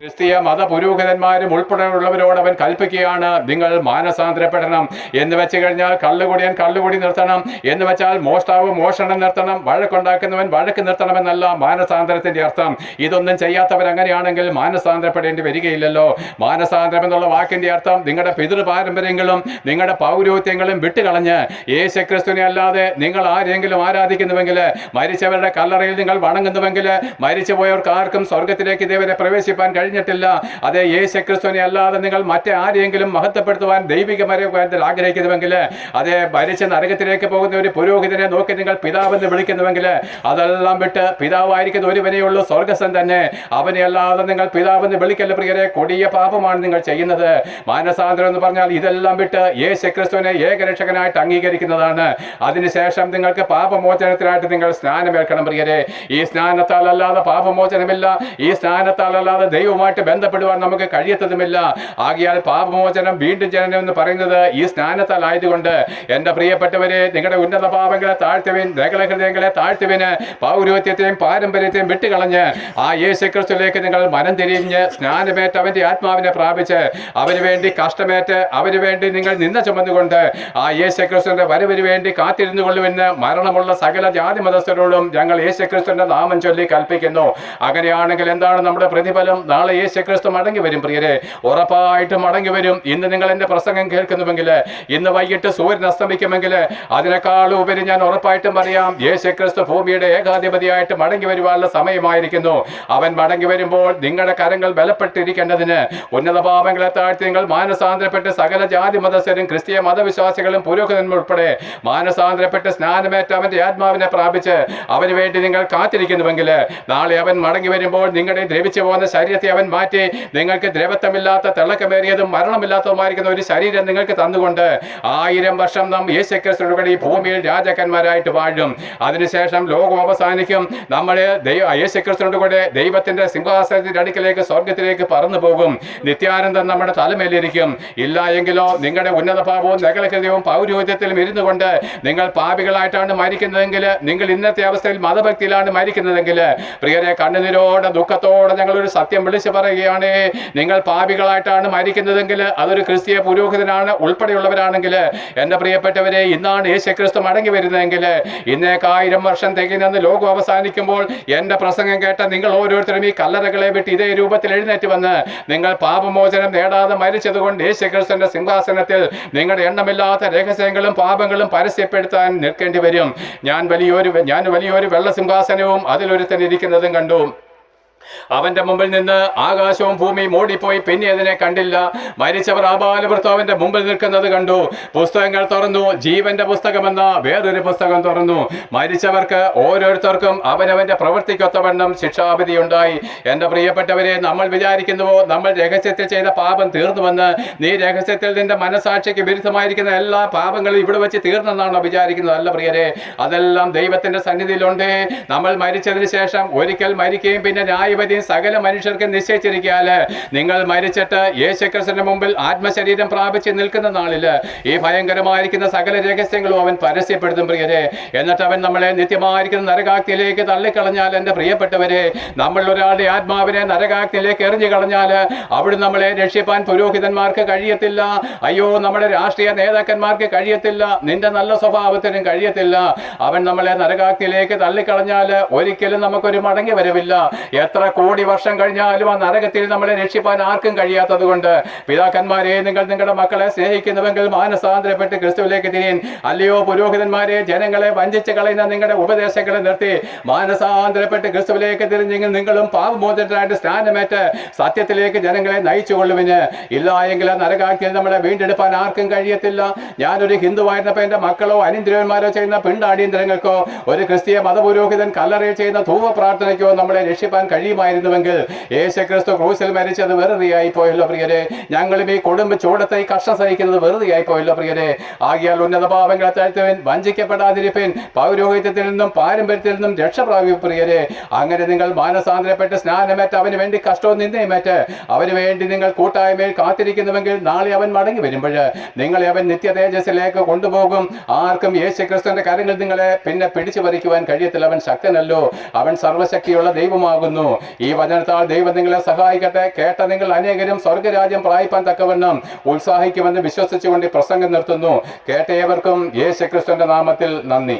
ക്രിസ്തീയ മതപുരോഹിതന്മാരും ഉൾപ്പെടെയുള്ളവരോട് അവൻ കൽപ്പിക്കുകയാണ്, നിങ്ങൾ മാനസാന്തരപ്പെടണം എന്ന് വെച്ച് കഴിഞ്ഞാൽ കള്ളുകുടിയൻ കള്ളുകുടി നിർത്തണം എന്ന് വെച്ചാൽ മോഷ്ടാവ് മോഷണം നിർത്തണം, വഴക്കുണ്ടാക്കുന്നവൻ വഴക്ക് നിർത്തണമെന്നല്ല മാനസാന്തരത്തിന്റെ അർത്ഥം. ഇതൊന്നും ചെയ്യാത്തവർ അങ്ങനെയാണെങ്കിൽ മാനസാന്തരപ്പെടേണ്ടി വരികയില്ലല്ലോ. മാനസാന്തരം എന്നുള്ള വാക്കിന്റെ അർത്ഥം നിങ്ങളുടെ പിതൃ പാരമ്പര്യങ്ങളും നിങ്ങളുടെ പൗരോഹിത്യങ്ങളും വിട്ടുകളഞ്ഞ് യേശുക്രിസ്തുവിനെ അല്ലാതെ നിങ്ങൾ ആരെങ്കിലും ആരാധിക്കുന്നുവെങ്കിൽ, മരിച്ചവരുടെ കല്ലറയിൽ നിങ്ങൾ വണങ്ങുന്നുവെങ്കിൽ, മരിച്ചുപോയവർക്ക് ആർക്കും സ്വർഗത്തിലേക്ക് ഇതേവരെ പ്രവേശിപ്പാൻ കഴിഞ്ഞിട്ടില്ല. അതേ യേശുക്രിസ്തുവിനെ അല്ലാതെ നിങ്ങൾ മറ്റേ ആരെങ്കിലും മഹത്വപ്പെടുത്തുവാൻ ദൈവികമായി ആഗ്രഹിക്കുന്നുവെങ്കിൽ, അതേ മരിച്ച നരകത്തിലേക്ക് പോകുന്ന ഒരു പുരോഹിതനെ നോക്കി നിങ്ങൾ പിതാവെന്ന് വിളിക്കുന്നുവെങ്കിൽ, അതെല്ലാം വിട്ട് പിതാവായിരിക്കുന്ന ഒരുവനേ ഉള്ളൂ, സ്വർഗസ്ഥൻ തന്നെ, അവനെ അല്ലാതെ നിങ്ങൾ പിതാവെന്ന് വിളിക്കല്ല പ്രിയരെ. കൊടിയ പാപമാണ് നിങ്ങൾ ചെയ്യുന്നത്. മാനസാന്തരം എന്ന് പറഞ്ഞാൽ ഇതെല്ലാം വിട്ട് യേശുക്രിസ്തുവിനെ ഏകരക്ഷകനായിട്ട് അംഗീകരിക്കുന്നതാണ്. അതിനുശേഷം നിങ്ങൾക്ക് പാപമോചനത്തിനായിട്ട് നിങ്ങൾ സ്നാനമേൽക്കണം പ്രിയരെ. ഈ സ്നാനത്താൽ അല്ലാതെ പാപമോചനമില്ല. ഈ സ്നാനത്താൽ അല്ലാതെ ദൈവമായിട്ട് ബന്ധപ്പെടുവാൻ നമുക്ക് കഴിയത്തതുമില്ല. ആകിയാൽ പാപമോചനം വീണ്ടും ജനനം എന്ന് പറയുന്നത് ഈ സ്നാനത്താൽ ആയതുകൊണ്ട് എൻ്റെ പ്രിയപ്പെട്ടവരെ, നിങ്ങളുടെ ഉന്നത പാപങ്ങളെ താഴ്ത്തുവിൻ, ഹൃദയങ്ങളെ താഴ്ത്തുവിന്, പൗരോഹിത്യത്തെയും പാരമ്പര്യത്തെയും വിട്ടുകളഞ്ഞ് ആ യേശുക്രിസ്തുവിലേക്ക് നിങ്ങൾ മനം തിരിഞ്ഞ് സ്നാനമേറ്റ് അവൻ്റെ ആത്മാവിനെ പ്രാപിച്ച് അവന് വേണ്ടി കഷ്ടമേറ്റ് അവന് വേണ്ടി നിങ്ങൾ നിന്ന ചുമന്നുകൊണ്ട് ആ യേശുക്രിസ്തുവിന്റെ വരവിന് വേണ്ടി കാത്തിരുന്നു കൊള്ളുമെന്ന് മരണമുള്ള സകല ജാതി മതസ്ഥരോടും ഞങ്ങൾ യേശുക്രിസ്തുവിന്റെ നാമം ചൊല്ലി കൽപ്പിക്കുന്നു. അങ്ങനെയാണെങ്കിൽ എന്താണ് നമ്മുടെ പ്രതിഫലം? നാളെ യേശുക്രിസ്തു മടങ്ങി വരും പ്രിയരെ, ഉറപ്പായിട്ടും മടങ്ങി വരും. ഇന്ന് നിങ്ങൾ എൻ്റെ പ്രസംഗം കേൾക്കുന്നുവെങ്കിൽ, ഇന്ന് വൈകിട്ട് സൂര്യൻ അസ്തമിക്കുമെങ്കിൽ, അതിനേക്കാളും ഉപരി ഞാൻ ഉറപ്പായിട്ടും പറയാം, യേശുക്രിസ്തു ഭൂമിയുടെ ഏകാധിപതിയായിട്ട് മടങ്ങി വരുവാനുള്ള സമയമായിരിക്കുന്നു. അവൻ മടങ്ങി വരുമ്പോൾ നിങ്ങളുടെ കരങ്ങൾ ബലപ്പെട്ടിരിക്കേണ്ടതിന് ഉന്നത പാപങ്ങളെ താഴ്ത്തി നിങ്ങൾ മാനസാന്തരപ്പെട്ട് സകല ജാതി മതസ്ഥരും ക്രിസ്തീയ മതവിശ്വാസികളും പുരോഹിതന്മാർ ഉൾപ്പെടെ മാനസാന്തരപ്പെട്ട് സ്നാനമേറ്റ് അവന്റെ ആത്മാവിനെ പ്രാപിച്ച് അവന് വേണ്ടി നിങ്ങൾ കാത്തിരിക്കുന്നുവെങ്കിൽ, നാളെ അവൻ മടങ്ങി വരുമ്പോൾ നിങ്ങളുടെ ദ്രവിച്ചു പോകുന്ന ശരീരത്തെ അവൻ മാറ്റി നിങ്ങൾക്ക് ദ്രവത്വമില്ലാത്ത തിളക്കമേറിയതും മരണമില്ലാത്തതുമായിരിക്കുന്ന ഒരു ശരീരം നിങ്ങൾക്ക് തന്നുകൊണ്ട് 1000 വർഷം നാം യേശുക്രിസ്തുവിനോട് ഈ ഭൂമിയിൽ രാജാക്കന്മാരായിട്ട് വാഴും. അതിനുശേഷം ലോകം അവസാനിക്കും. നമ്മൾ യേശുക്രിസ്തുവിനോട് കൂടെ ദൈവത്തിന്റെ സിംഹാസനത്തിന്റെ അടുക്കിലേക്ക് സ്വർഗത്തിലേക്ക് പറന്നു പോകും. നിത്യാനന്ദം നമ്മുടെ തലമേലിരിക്കും. ഇല്ല എങ്കിലോ നിങ്ങളുടെ ഉന്നത പാപവും നഗലഹൃദയവും പൗരോഹിത്യത്തിലും ഇരുന്നു കൊണ്ട് നിങ്ങൾ പാപികളായിട്ടാണ് മരിക്കുന്നതെങ്കിൽ, നിങ്ങൾ ഇന്നത്തെ അവസ്ഥയിൽ മതഭക്തിയിലാണ് മരിക്കുന്നതെങ്കിൽ, പ്രിയരെ, കണ്ണുനീരോടെ ദുഃഖത്തോടെ ഞങ്ങളൊരു സത്യം വിളിച്ചു പറയുകയാണ്. നിങ്ങൾ പാപികളായിട്ടാണ് മരിക്കുന്നതെങ്കിൽ, അതൊരു ക്രിസ്തീയ പുരോഹിതനാണ് ഉൾപ്പെടെയുള്ളവരാണെങ്കിൽ, എൻ്റെ പ്രിയപ്പെട്ടവരെ, ഇന്നാണ് യേശുക്രിസ്തു മടങ്ങി വരുന്നതെങ്കിൽ, ഇന്നേക്ക് 1000 വർഷം തികഞ്ഞെന്ന് ലോകം അവസാനിക്കുമ്പോൾ എൻ്റെ പ്രസംഗം കേട്ട നിങ്ങൾ ഓരോരുത്തരും ഈ കല്ലറകളെ വിട്ട് ഇതേ രൂപത്തിൽ എഴുന്നേറ്റ് വന്ന് നിങ്ങൾ പാപമോചനം നേടാതെ മരിച്ചതുകൊണ്ട് യേശുക്രിസ്തുവിന്റെ സിംഹാസനത്തിൽ നിങ്ങളുടെ എണ്ണമില്ലാത്ത രഹസ്യങ്ങളും പാപങ്ങളും പരസ്യപ്പെടുത്താൻ നിൽക്കേണ്ടി വരും. ഞാൻ വലിയൊരു വെള്ള സിംഹാസനവും അതിലൊരുത്തൻ ഇരിക്കുന്നതും കണ്ടു. അവന്റെ മുമ്പിൽ നിന്ന് ആകാശവും ഭൂമിയും ഓടിപ്പോയി, പിന്നെ അതിനെ കണ്ടില്ല. മരിച്ചവർ ആബാലവൃത്തം അവന്റെ മുമ്പിൽ നിൽക്കുന്നത് കണ്ടു. പുസ്തകങ്ങൾ തുറന്നു, ജീവന്റെ പുസ്തകമെന്ന വേറൊരു പുസ്തകം തുറന്നു. മരിച്ചവർക്ക് ഓരോരുത്തർക്കും അവനവന്റെ പ്രവൃത്തിക്കൊത്തവണ്ണം ശിക്ഷാവിധി ഉണ്ടായി. എൻ്റെ പ്രിയപ്പെട്ടവരെ, നമ്മൾ വിചാരിക്കുന്നുവോ നമ്മൾ രഹസ്യത്തിൽ ചെയ്ത പാപം തീർന്നുവെന്ന്? നീ രഹസ്യത്തിൽ നിന്റെ മനസാക്ഷിക്ക് വിരുദ്ധമായിരിക്കുന്ന എല്ലാ പാപങ്ങളും ഇവിടെ വെച്ച് തീർന്നെന്നാണോ വിചാരിക്കുന്നത്? അല്ല പ്രിയരെ, അതെല്ലാം ദൈവത്തിന്റെ സന്നിധിയിലുണ്ട്. നമ്മൾ മരിച്ചതിന് ശേഷം ഒരിക്കൽ മരിക്കുകയും പിന്നെ ന്യായവിധി സകല മനുഷ്യർക്ക് നിശ്ചയിച്ചിരിക്കാല് നിങ്ങൾ മരിച്ചിട്ട് യേശുക്രിസ്തുവിന്റെ മുമ്പിൽ ആത്മശരീരം പ്രാപിച്ച് നിൽക്കുന്ന നാളില് ഈ ഭയങ്കരമായിരിക്കുന്ന സകല രഹസ്യങ്ങളും അവൻ പരസ്യപ്പെടുത്തും പ്രിയരെ. എന്നിട്ട് അവൻ നമ്മളെ നിത്യമായിരിക്കുന്ന നരകാഗ്നിയിലേക്ക് തള്ളിക്കളഞ്ഞാൽ, എൻ്റെ പ്രിയപ്പെട്ടവരെ, നമ്മൾ ഒരാളുടെ ആത്മാവിനെ നരകാഗ്നിയിലേക്ക് എറിഞ്ഞു കളഞ്ഞാല് അവിടെ നമ്മളെ രക്ഷിപ്പാൻ പുരോഹിതന്മാർക്ക് കഴിയത്തില്ല. അയ്യോ, നമ്മുടെ രാഷ്ട്രീയ നേതാക്കന്മാർക്ക് കഴിയത്തില്ല, നിന്റെ നല്ല സ്വഭാവത്തിനും കഴിയത്തില്ല. അവൻ നമ്മളെ നരകാഗ്നിയിലേക്ക് തള്ളിക്കളഞ്ഞാല് ഒരിക്കലും നമുക്കൊരു മടങ്ങി വരവില്ല. എത്ര കോടി വർഷം കഴിഞ്ഞാലും ആ നരകത്തിൽ നമ്മളെ രക്ഷിപ്പാൻ ആർക്കും കഴിയാത്തത് കൊണ്ട്, പിതാക്കന്മാരെ, നിങ്ങൾ നിങ്ങളുടെ മക്കളെ സ്നേഹിക്കുന്നുവെങ്കിൽ മാനസാന്തരപ്പെട്ട് ക്രിസ്തുവിലേക്ക് തിരിയൻ. അല്ലയോ പുരോഹിതന്മാരെ, ജനങ്ങളെ വഞ്ചിച്ച് കളയുന്ന നിങ്ങളുടെ ഉപദേശങ്ങളെ നിർത്തി മാനസാന്തരപ്പെട്ട് ക്രിസ്തുവിലേക്ക് തിരിഞ്ഞെങ്കിൽ നിങ്ങളും പാപമോചനത്തിനായിട്ട് സ്നാനമേറ്റ് സത്യത്തിലേക്ക് ജനങ്ങളെ നയിച്ചുകൊള്ളുവിന്. ഇല്ല എങ്കിൽ ആ നരകാഗ്നിയിൽ നമ്മളെ വീണ്ടെടുപ്പാൻ ആർക്കും കഴിയത്തില്ല. ഞാനൊരു ഹിന്ദുവായിരുന്നപ്പോൾ എൻ്റെ മക്കളോ അനിന്ദ്രന്മാരോ ചെയ്യുന്ന പിണ്ടാടിയന്ത്രങ്ങൾക്കോ ഒരു ക്രിസ്തീയ മതപുരോഹിതൻ കല്ലറയിൽ ചെയ്യുന്ന ധൂപ പ്രാർത്ഥനയ്ക്കോ നമ്മളെ രക്ഷിപ്പാൻ കഴിയുമായിരുന്നുവെങ്കിൽ യേശുക്രിസ്തു ക്രൂശിൽ മരിച്ചത് വെറുതെയായി പോയല്ലോ പ്രിയരെ. ഞങ്ങളും ഈ കൊടുമ്പ് ചൂടത്തെ ഈ കഷ്ടം സഹിക്കുന്നത് വെറുതെയായി പോയല്ലോ പ്രിയരെ. ആകിയാൽ ഉന്നത പാപങ്ങളെ താഴ്ത്തുവിൻ, വഞ്ചിക്കപ്പെടാതിരിപ്പിൻ, പൗരോഹിത്യത്തിൽ നിന്നും പാരമ്പര്യത്തിൽ നിന്നും രക്ഷപ്രാപിക്കും പ്രിയരെ. അങ്ങനെ നിങ്ങൾ മാനസാന്തരപ്പെട്ട് സ്നാനമേറ്റ് അവന് വേണ്ടി കഷ്ടവും നിന്നയുമേറ്റ് അവന് വേണ്ടി നിങ്ങൾ കൂട്ടായ്മയിൽ കാത്തിരിക്കുന്നുവെങ്കിൽ, നാളെ അവൻ മടങ്ങി വരുമ്പോൾ നിങ്ങളെ അവൻ നിത്യ തേജസ്സിലേക്ക് കൊണ്ടുപോകും. ആർക്കും യേശുക്രിസ്തുവിന്റെ കരങ്ങൾ നിങ്ങളെ പിന്നെ പിടിച്ചു പറിക്കുവാൻ കഴിയത്തില്ല. അവൻ ശക്തനല്ലോ, അവൻ സർവശക്തിയുള്ള ദൈവമാകുന്നു. ഈ വചനത്താൽ ദൈവം നിങ്ങളെ സഹായിക്കട്ടെ. കേട്ട നിങ്ങൾ അനേകരും സ്വർഗരാജ്യം പ്രാപിപ്പാൻ തക്കവണ്ണം ഉത്സാഹിക്കുമെന്ന് വിശ്വസിച്ചുകൊണ്ട് പ്രസംഗം നിർത്തുന്നു. കേട്ട ഏവർക്കും യേശുക്രിസ്തുവിന്റെ നാമത്തിൽ നന്ദി.